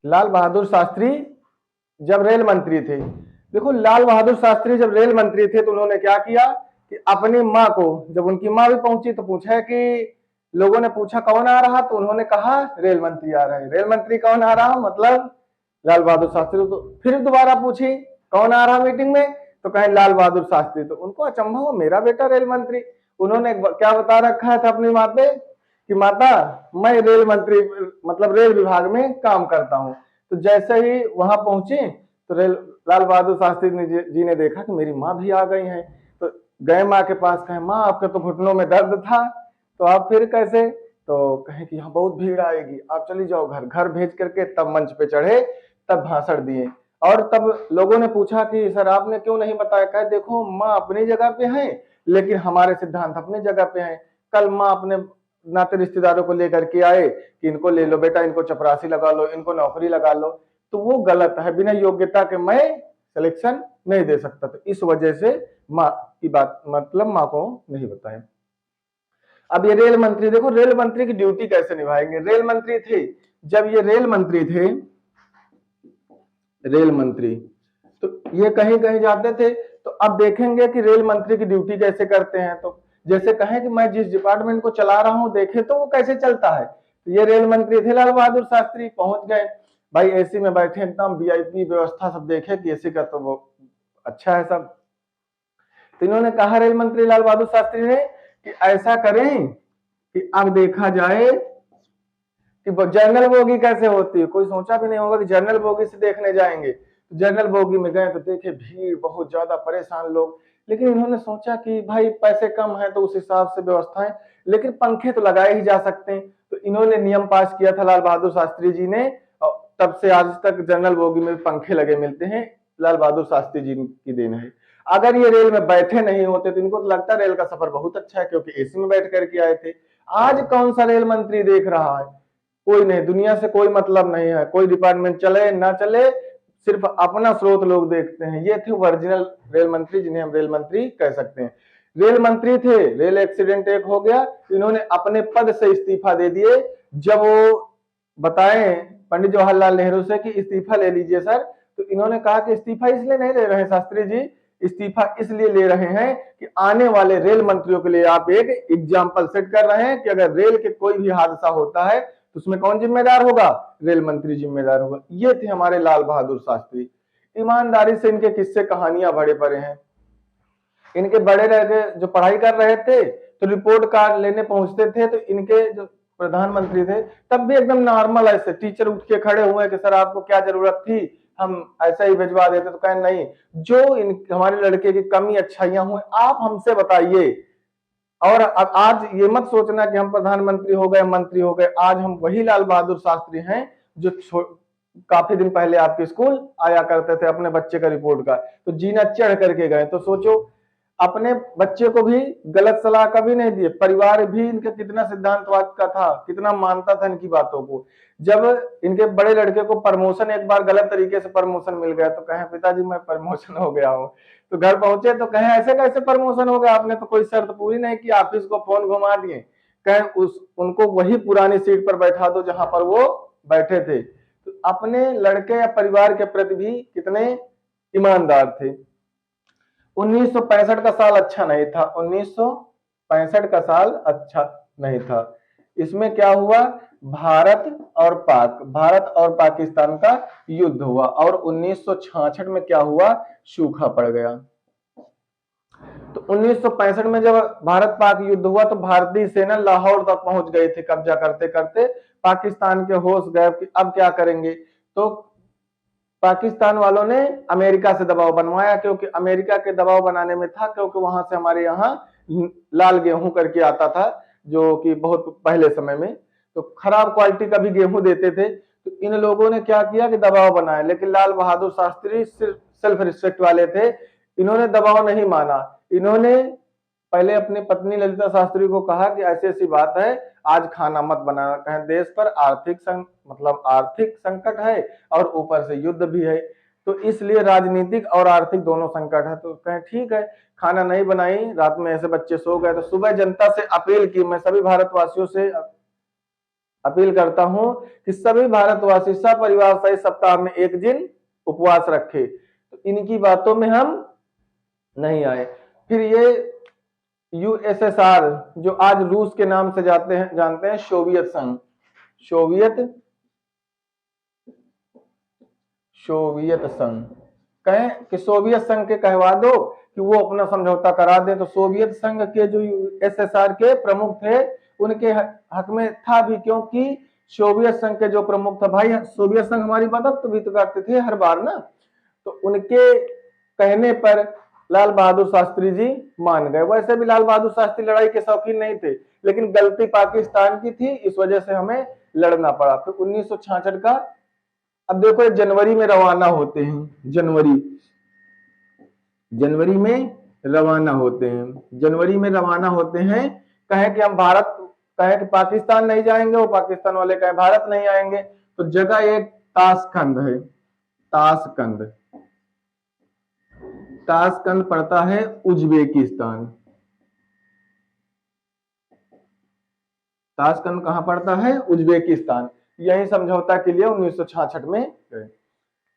लाल बहादुर शास्त्री जब रेल मंत्री थे, देखो लाल बहादुर शास्त्री जब रेल मंत्री थे तो उन्होंने क्या किया कि अपनी माँ को, जब उनकी माँ भी पहुंची तो पूछा कि लोगों ने पूछा कौन आ रहा, तो उन्होंने कहा रेल मंत्री आ रहे हैं। रेल मंत्री कौन आ रहा, मतलब लाल बहादुर शास्त्री। तो फिर दोबारा पूछी कौन आ रहा मीटिंग में, तो कहे लाल बहादुर शास्त्री। तो उनको अचंभा हुआ, मेरा बेटा रेल मंत्री। उन्होंने क्या बता रखा था अपनी माँ पे कि माता मैं रेल मंत्री मतलब रेल विभाग में काम करता हूँ। तो जैसे ही वहां पहुंचे तो लाल बहादुर शास्त्री जी ने देखा कि मेरी माँ भी आ गई हैं। तो गए माँ के पास, कहे माँ आपके तो घुटनों में दर्द था, तो आप फिर कैसे, तो कहे कि यहाँ बहुत भीड़ आएगी, आप चली जाओ घर। घर भेज करके तब मंच पे चढ़े, तब भाषण दिए। और तब लोगों ने पूछा कि सर आपने क्यों नहीं बताया, कहे देखो माँ अपनी जगह पे है लेकिन हमारे सिद्धांत अपनी जगह पे हैं। कल माँ अपने नाते रिश्तेदारों को लेकर के आए कि इनको ले लो बेटा, इनको चपरासी लगा लो, इनको नौकरी लगा लो, तो वो गलत है। बिना योग्यता के मैं सिलेक्शन नहीं दे सकता। तो इस वजह से माँ की बात मतलब माँ को नहीं बताया। अब ये रेल मंत्री, देखो रेल मंत्री की ड्यूटी कैसे निभाएंगे। रेल मंत्री थे, जब ये रेल मंत्री थे, रेल मंत्री, तो ये कहीं कहीं जाते थे। तो अब देखेंगे कि रेल मंत्री की ड्यूटी कैसे करते हैं। तो जैसे कहें कि मैं जिस डिपार्टमेंट को चला रहा हूं देखे तो वो कैसे चलता है। तो ये रेल मंत्री थे लाल बहादुर शास्त्री, पहुंच गए भाई, एसी में बैठे, एकदम वीआईपी व्यवस्था, सब देखे कि एसी का तो वो अच्छा है सब। तो इन्होंने कहा रेल मंत्री लाल बहादुर शास्त्री ने कि ऐसा करें कि अब देखा जाए कि जनरल बोगी कैसे होती है। कोई सोचा भी नहीं होगा कि जनरल बोगी से देखने जाएंगे। तो जनरल बोगी में गए तो देखे भीड़, बहुत ज्यादा परेशान लोग। लेकिन इन्होंने सोचा कि भाई पैसे कम है तो उस हिसाब से व्यवस्थाएं, लेकिन पंखे तो लगाए ही जा सकते हैं। तो इन्होंने नियम पास किया था लाल बहादुर शास्त्री जी ने, तब से आज तक जनरल बोगी में पंखे लगे मिलते हैं, लाल बहादुर शास्त्री जी की देन है। अगर ये रेल में बैठे नहीं होते तो इनको तो लगता रेल का सफर बहुत अच्छा है, क्योंकि एसी में बैठ करके आए थे। आज कौन सा रेल मंत्री देख रहा है, कोई नहीं, दुनिया से कोई मतलब नहीं है, कोई डिपार्टमेंट चले ना चले, सिर्फ अपना स्रोत लोग देखते हैं। ये थे ओरिजिनल रेल मंत्री, जिन्हें हम रेल मंत्री कह सकते हैं। रेल मंत्री थे, रेल एक्सीडेंट एक हो गया, इन्होंने अपने पद से इस्तीफा दे दिए। जब वो बताए पंडित जवाहरलाल नेहरू से कि इस्तीफा ले लीजिए सर, तो इन्होंने कहा कि इस्तीफा इसलिए नहीं ले रहे शास्त्री जी, इस्तीफा इसलिए ले रहे हैं कि आने वाले रेल मंत्रियों के लिए आप एक एग्जाम्पल सेट कर रहे हैं कि अगर रेल के कोई भी हादसा होता है तो उसमें कौन जिम्मेदार होगा, रेल मंत्री जिम्मेदार होगा। ये थे हमारे लाल बहादुर शास्त्री। ईमानदारी से इनके किस्से कहानियां भरे पड़े हैं। इनके बड़े रह के जो पढ़ाई कर रहे थे तो रिपोर्ट कार्ड लेने पहुंचते थे, तो इनके जो प्रधानमंत्री थे तब भी एकदम नॉर्मल, ऐसे टीचर उठ के खड़े हुए कि सर आपको क्या जरूरत थी, हम ऐसा ही भिजवा देते। तो कहें नहीं, जो हमारे लड़के की कमी अच्छाइयां हुई आप हमसे बताइए। और अब आज ये मत सोचना कि हम प्रधानमंत्री हो गए, मंत्री हो गए, आज हम वही लाल बहादुर शास्त्री हैं जो काफी दिन पहले आपके स्कूल आया करते थे अपने बच्चे का रिपोर्ट का, तो जीना चढ़ करके गए। तो सोचो, अपने बच्चे को भी गलत सलाह कभी नहीं दिए। परिवार भी इनके कितना सिद्धांतवाद का था, कितना मानता था इनकी बातों को। जब इनके बड़े लड़के को प्रमोशन, एक बार गलत तरीके से प्रमोशन मिल गया, तो कहे पिताजी मैं प्रमोशन हो गया हूँ। तो घर पहुंचे तो कहे ऐसे कैसे प्रमोशन हो गया, आपने तो कोई शर्त पूरी नहीं की, ऑफिस को फोन घुमा दिए। कहे उनको वही पुरानी सीट पर बैठा दो जहां पर वो बैठे थे। तो अपने लड़के या परिवार के प्रति भी कितने ईमानदार थे। 1965 का साल अच्छा नहीं था, 1965 का साल अच्छा नहीं था। इसमें क्या हुआ, भारत और पाकिस्तान का युद्ध हुआ, और 1966 में क्या हुआ, सूखा पड़ गया। तो 1965 में जब भारत पाक युद्ध हुआ तो भारतीय सेना लाहौर तक पहुंच गई थी, कब्जा करते करते। पाकिस्तान के होश गए कि अब क्या करेंगे। तो पाकिस्तान वालों ने अमेरिका से दबाव बनवाया, क्योंकि अमेरिका के दबाव बनाने में था, क्योंकि वहां से हमारे यहाँ लाल गेहूं करके आता था, जो कि बहुत पहले समय में तो खराब क्वालिटी का भी गेहूं देते थे। तो इन लोगों ने क्या किया कि दबाव बनाया, लेकिन लाल बहादुर शास्त्री सिर्फ सेल्फ रिस्पेक्ट वाले थे, इन्होंने दबाव नहीं माना। इन्होंने पहले अपनी पत्नी ललिता शास्त्री को कहा कि ऐसी ऐसी बात है, आज खाना मत बनाना, कहें देश पर आर्थिक संकट है और ऊपर से युद्ध भी है, तो इसलिए राजनीतिक और आर्थिक दोनों संकट है। तो कहें ठीक है, खाना नहीं बनाई, रात में ऐसे बच्चे सो गए। तो सुबह जनता से अपील की, मैं सभी भारतवासियों से अपील करता हूं कि सभी भारतवासी सपरिवार सहित सप्ताह में एक दिन उपवास रखे। तो इनकी बातों में हम नहीं आए। फिर ये यूएसएसआर, जो आज रूस के नाम से जानते हैं, सोवियत संघ, सोवियत संघ, कहें कि सोवियत संघ के कहवा दो कि वो अपना समझौता करा दे। तो सोवियत संघ के जो यूएसएसआर के प्रमुख थे उनके हक में था भी, क्योंकि सोवियत संघ के जो प्रमुख था, भाई सोवियत संघ हमारी मदद तो भी तो करते थे हर बार ना, तो उनके कहने पर लाल बहादुर शास्त्री जी मान गए। वैसे भी लाल बहादुर शास्त्री लड़ाई के शौकीन नहीं थे, लेकिन गलती पाकिस्तान की थी, इस वजह से हमें लड़ना पड़ा। फिर 1966 का, अब देखो जनवरी में रवाना होते हैं, जनवरी में रवाना होते हैं, जनवरी में रवाना होते हैं। कहें कि हम भारत, कहें कि पाकिस्तान नहीं जाएंगे, वो पाकिस्तान वाले कहें भारत नहीं आएंगे। तो जगह एक ताशकंद है, ताशकंद, ताशकंद पड़ता है उज्बेकिस्तान। ताशकंद कहां पड़ता है? उज्बेकिस्तान। यही समझौता के लिए 1966 में गए।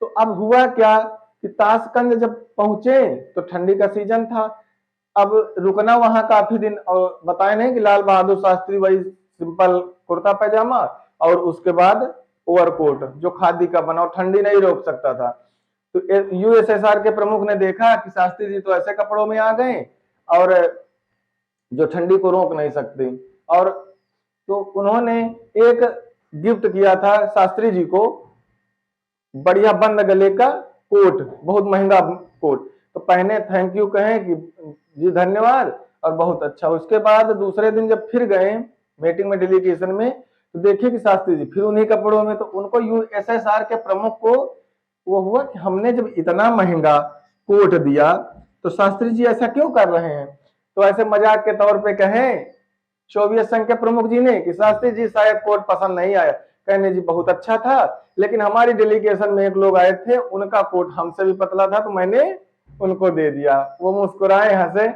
तो अब हुआ क्या कि ताशकंद जब पहुंचे तो ठंडी का सीजन था, अब रुकना वहां काफी दिन, और बताए नहीं कि लाल बहादुर शास्त्री वही सिंपल कुर्ता पैजामा और उसके बाद ओवरकोट जो खादी का बना, ठंडी नहीं रोक सकता था। तो यूएसएसआर के प्रमुख ने देखा कि शास्त्री जी तो ऐसे कपड़ों में आ गए और जो ठंडी को रोक नहीं सकते, और तो उन्होंने एक गिफ्ट किया था शास्त्री जी को, बढ़िया बंद गले का कोट, बहुत महंगा कोट। तो पहने थैंक यू कहें कि जी धन्यवाद और बहुत अच्छा। उसके बाद दूसरे दिन जब फिर गए मीटिंग में, डेलीगेशन में, तो देखिए कि शास्त्री जी फिर उन्हीं कपड़ों में। तो उनको यूएसएसआर के प्रमुख को वो हुआ कि हमने जब इतना महंगा कोट दिया तो शास्त्री जी ऐसा क्यों कर रहे हैं। तो ऐसे मजाक के तौर पे कहें सोवियत संघ के प्रमुख जी ने कि शास्त्री जी शायद कोट पसंद नहीं आया। कहने जी बहुत अच्छा था, लेकिन हमारी डेलीगेशन में एक लोग आए थे, उनका कोट हमसे भी पतला था तो मैंने उनको दे दिया। वो मुस्कुराए, हंसे,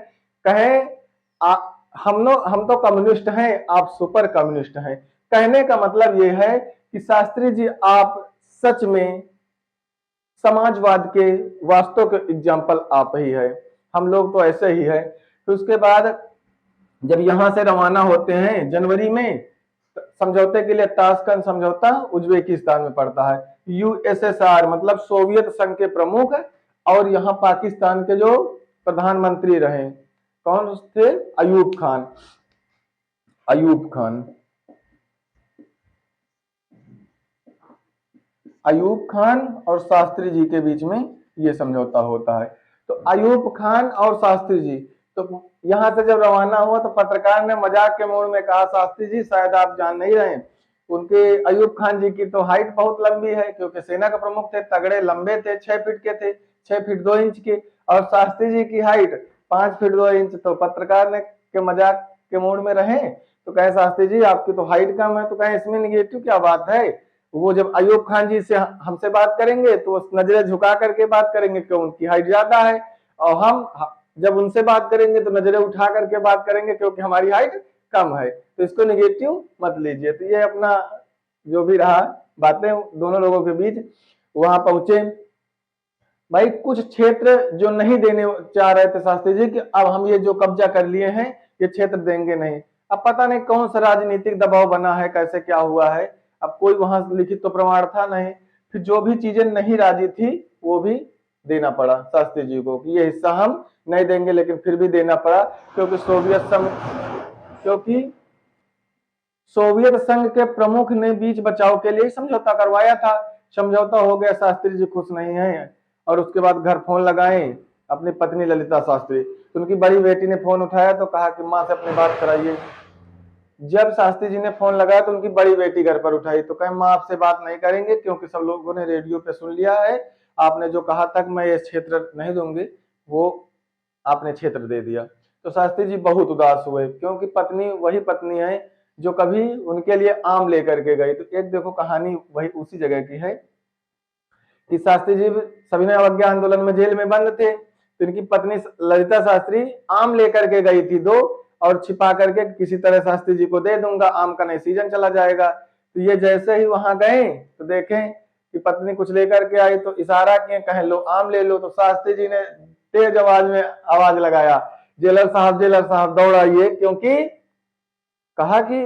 कहे हम तो कम्युनिस्ट हैं, आप सुपर कम्युनिस्ट हैं। कहने का मतलब ये है कि शास्त्री जी आप सच में समाजवाद के वास्तव के एग्जाम्पल आप ही है, हम लोग तो ऐसे ही है। तो उसके बाद जब यहां से रवाना होते हैं जनवरी में, समझौते के लिए ताशकंद समझौता उज्बेकिस्तान में पड़ता है। यूएसएसआर मतलब सोवियत संघ के प्रमुख और यहाँ पाकिस्तान के जो प्रधानमंत्री रहे कौन थे? अयूब खान, अयूब खान, अयूब खान और शास्त्री जी के बीच में ये समझौता होता है। तो अयूब खान और शास्त्री जी, तो यहां से जब रवाना हुआ तो पत्रकार ने मजाक के मूड में कहा, शास्त्री जी शायद आप जान नहीं रहे, उनके अयूब खान जी की तो हाइट बहुत लंबी है, क्योंकि सेना के प्रमुख थे, तगड़े लंबे थे, 6 फीट के थे, 6 फीट 2 इंच के, और शास्त्री जी की हाइट 5 फीट 2 इंच। तो पत्रकार ने के मजाक के मूड में रहे तो कहे शास्त्री जी आपकी तो हाइट कम है। तो कहे इसमें निगेटिव क्या बात है, वो जब अयूब खान जी से हमसे बात करेंगे तो नजरें झुका करके बात करेंगे क्यों, उनकी हाइट ज्यादा है, और हम जब उनसे बात करेंगे तो नजरें उठा करके बात करेंगे क्योंकि हमारी हाइट कम है। तो इसको निगेटिव मत लीजिए। तो ये अपना जो भी रहा बातें दोनों लोगों के बीच। वहां पहुंचे, भाई कुछ क्षेत्र जो नहीं देने चाह रहे थे शास्त्री जी कि अब हम ये जो कब्जा कर लिए हैं ये क्षेत्र देंगे नहीं। अब पता नहीं कौन सा राजनीतिक दबाव बना है, कैसे क्या हुआ है, अब कोई वहां लिखित तो प्रमाण था नहीं। फिर जो भी चीजें नहीं राजी थी वो भी देना पड़ा शास्त्री जी को कि ये हिस्सा हम नहीं देंगे, लेकिन फिर भी देना पड़ा क्योंकि सोवियत संघ के प्रमुख ने बीच बचाव के लिए समझौता करवाया था। समझौता हो गया, शास्त्री जी खुश नहीं है, और उसके बाद घर फोन लगाए अपनी पत्नी ललिता शास्त्री, तो उनकी बड़ी बेटी ने फोन उठाया तो कहा कि माँ से अपनी बात कराइए। जब शास्त्री जी ने फोन लगाया तो उनकी बड़ी बेटी घर पर उठाई, तो कहे माँ आपसे बात नहीं करेंगे क्योंकि सब लोगों ने रेडियो पे सुन लिया है, आपने जो कहा था कि मैं ये क्षेत्र नहीं दूंगी वो आपने क्षेत्र दे दिया। तो शास्त्री जी बहुत उदास हुए क्योंकि पत्नी वही पत्नी है जो कभी उनके लिए आम लेकर के गई। तो एक देखो कहानी वही उसी जगह की है कि शास्त्री जी सविनय अवज्ञा आंदोलन में जेल में बंद थे, तो इनकी पत्नी ललिता शास्त्री आम लेकर के गई थी 2 और छिपा करके किसी तरह शास्त्री जी को दे दूंगा, आम का नहीं सीजन चला जाएगा। तो ये जैसे ही वहां गए तो देखें कि पत्नी कुछ लेकर के आई, तो इशारा किए, कहें लो आम ले लो। तो शास्त्री जी ने तेज आवाज में आवाज लगाया, जेलर साहब दौड़ आइए, क्योंकि कहा कि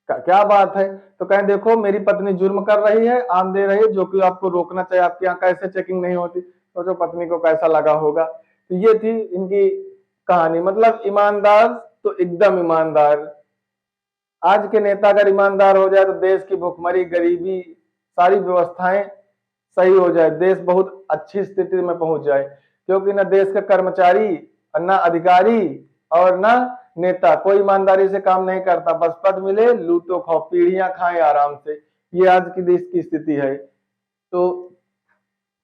क्या बात है? तो कहें देखो मेरी पत्नी जुर्म कर रही है, आम दे रही है, जो कि आपको रोकना चाहिए, आपके यहाँ कैसे चेकिंग नहीं होती? तो जो पत्नी को कैसा लगा होगा। तो ये थी इनकी कहानी, मतलब ईमानदार तो एकदम ईमानदार। आज के नेता अगर ईमानदार हो जाए तो देश की भुखमरी, गरीबी, सारी व्यवस्थाएं सही हो जाए, देश बहुत अच्छी स्थिति में पहुंच जाए। क्योंकि न देश का कर्मचारी, न अधिकारी और न नेता कोई ईमानदारी से काम नहीं करता, बस पद मिले लूटो खाओ, पीढ़ियां खाएं आराम से। ये आज की देश की स्थिति है। तो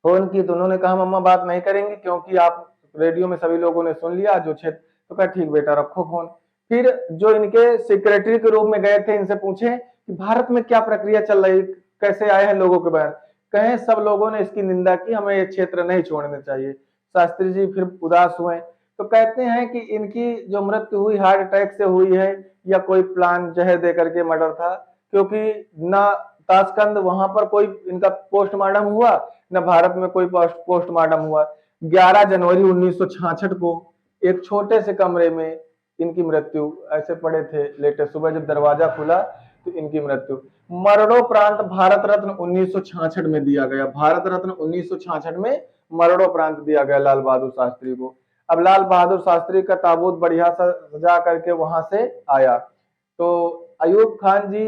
फोन की तो उन्होंने कहा मम्मा बात नहीं करेंगी, क्योंकि आप रेडियो में सभी लोगों ने सुन लिया जो क्षेत्र। तो कहा ठीक बेटा रखो फोन। फिर जो इनके सेक्रेटरी के रूप में गए थे, इनसे पूछे कि भारत में क्या प्रक्रिया चल रही, कैसे आए हैं लोगों के बयान। कहें सब लोगों ने इसकी निंदा की, हमें ये क्षेत्र नहीं छोड़ने चाहिए। शास्त्री जी फिर उदास हुए। तो कहते हैं कि इनकी जो मृत्यु हुई हार्ट अटैक से हुई है, या कोई प्लान जहर दे करके मर्डर था, क्योंकि ना ताशकंद वहां पर कोई इनका पोस्टमार्टम हुआ, न भारत में कोई पोस्टमार्टम हुआ। 11 जनवरी 1966 को एक छोटे से कमरे में इनकी मृत्यु, ऐसे पड़े थे लेटे, सुबह जब दरवाजा खुला तो इनकी मृत्यु। मरणोपरांत भारत रत्न 1966 में दिया गया, भारत रत्न 1966 में मरणोपरांत दिया गया लाल बहादुर शास्त्री को। अब लाल बहादुर शास्त्री का ताबूत बढ़िया सा सजा करके वहां से आया। तो अयूब खान जी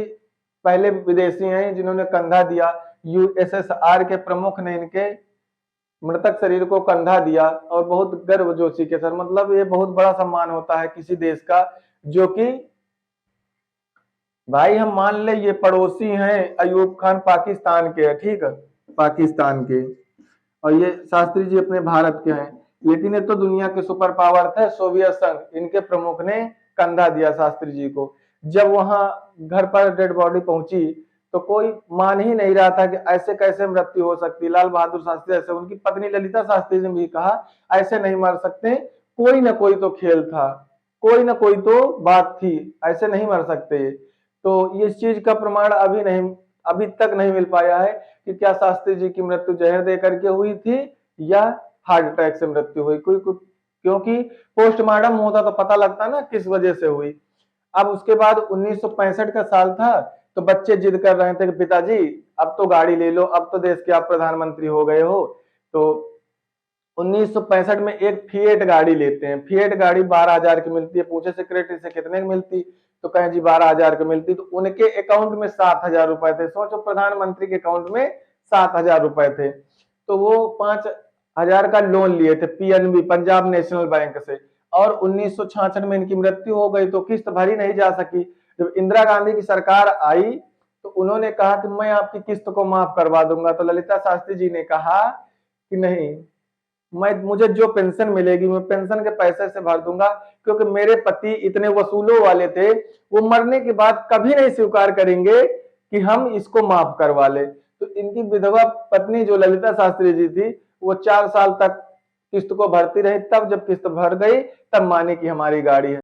पहले विदेशी हैं जिन्होंने कंधा दिया, यूएसएसआर के प्रमुख ने इनके मृतक शरीर को कंधा दिया, और बहुत गर्मजोशी के साथ, मतलब ये बहुत बड़ा सम्मान होता है किसी देश का, जो कि भाई हम मान ले ये पड़ोसी हैं, अयूब खान पाकिस्तान के है, ठीक है, पाकिस्तान के, और ये शास्त्री जी अपने भारत के हैं। लेकिन ये तो दुनिया के सुपर पावर थे, सोवियत संघ, इनके प्रमुख ने कंधा दिया शास्त्री जी को। जब वहां घर पर डेड बॉडी पहुंची तो कोई मान ही नहीं रहा था कि ऐसे कैसे मृत्यु हो सकती। लाल बहादुर शास्त्री ऐसे, उनकी पत्नी ललिता शास्त्री ने भी कहा ऐसे नहीं मर सकते, कोई ना कोई तो खेल था, कोई ना कोई तो बात थी, ऐसे नहीं मर सकते। तो इस चीज का प्रमाण अभी तक नहीं मिल पाया है कि क्या शास्त्री जी की मृत्यु जहर दे करके हुई थी या हार्ट अटैक से मृत्यु हुई। क्योंकि पोस्टमार्टम होता तो पता लगता ना किस वजह से हुई। अब उसके बाद 1965 का साल था, तो बच्चे जिद कर रहे थे कि पिताजी अब तो गाड़ी ले लो, अब तो देश के आप प्रधानमंत्री हो गए हो। तो 1965 में एक फिएट गाड़ी लेते हैं। फिएट गाड़ी 12,000 की मिलती है। पूछे सेक्रेटरी से कितने की मिलती, तो कहें जी 12,000 की मिलती। तो उनके अकाउंट में 7,000 रुपए थे। सोचो प्रधानमंत्री के अकाउंट में 7,000 रुपए थे। तो वो 5,000 का लोन लिए थे पीएनबी, पंजाब नेशनल बैंक से, और 1966 में इनकी मृत्यु हो गई तो किस्त भरी नहीं जा सकी। जब इंदिरा गांधी की सरकार आई तो उन्होंने कहा कि मैं आपकी किस्त को माफ करवा दूंगा। तो ललिता शास्त्री जी ने कहा कि नहीं, मुझे जो पेंशन मिलेगी मैं पेंशन के पैसे से भर दूंगा, क्योंकि मेरे पति इतने वसूलों वाले थे, वो मरने के बाद कभी नहीं स्वीकार करेंगे कि हम इसको माफ करवा ले। तो इनकी विधवा पत्नी जो ललिता शास्त्री जी थी, वो 4 साल तक किस्त को भरती रही, तब जब किस्त भर गई तब माने कि हमारी गाड़ी है।